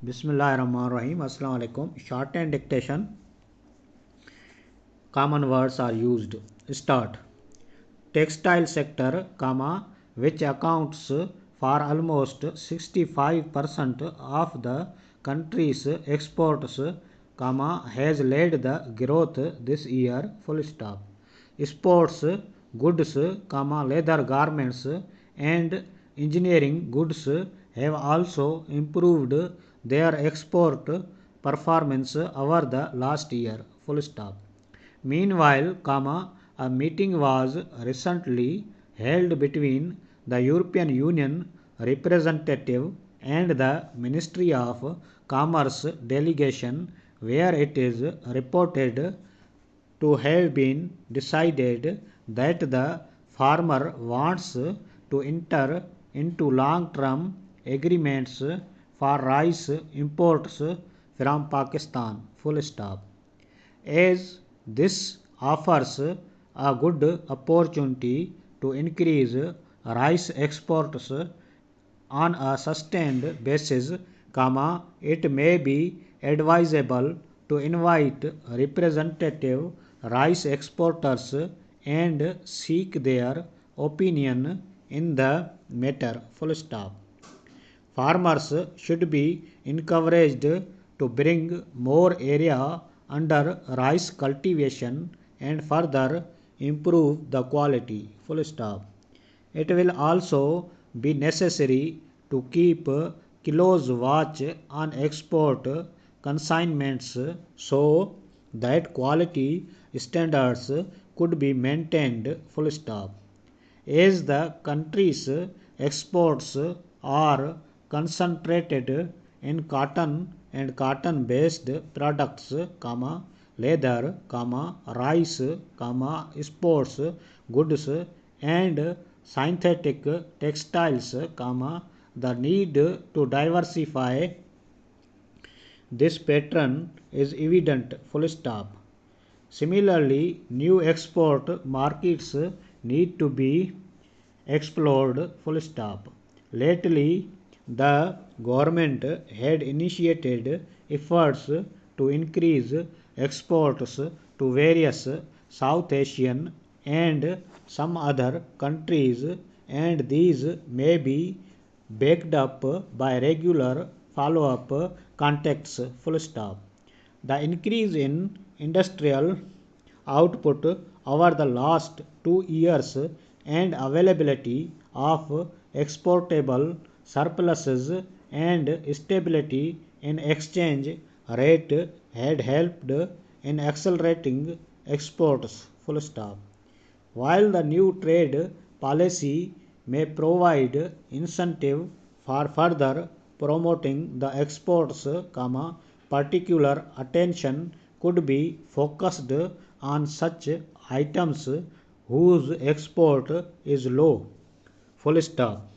Bismillahirrahmanirrahim. Assalamu alaikum. Shorthand dictation. Common words are used. Start. Textile sector, which accounts for almost 65% of the country's exports, has led the growth this year. Full stop. Sports goods, leather garments and engineering goods have also improved their export performance over the last year. Full stop. Meanwhile, a meeting was recently held between the European Union representative and the Ministry of Commerce delegation, where it is reported to have been decided that the farmer wants to enter into long-term agreements for rice imports from Pakistan. Full stop. As this offers a good opportunity to increase rice exports on a sustained basis, it may be advisable to invite representative rice exporters and seek their opinion in the matter. Full stop. Farmers should be encouraged to bring more area under rice cultivation and further improve the quality. Full stop. It will also be necessary to keep close watch on export consignments so that quality standards could be maintained. Full stop. As the country's exports are concentrated in cotton and cotton-based products, leather, rice, sports goods and synthetic textiles, the need to diversify this pattern is evident. Full stop. Similarly, new export markets need to be explored. Full stop. Lately, the government had initiated efforts to increase exports to various South Asian and some other countries, and these may be backed up by regular follow-up contacts. Full stop. The increase in industrial output over the last 2 years and availability of exportable surpluses and stability in exchange rate had helped in accelerating exports. Full stop. While the new trade policy may provide incentive for further promoting the exports, particular attention could be focused on such items whose export is low. Full stop.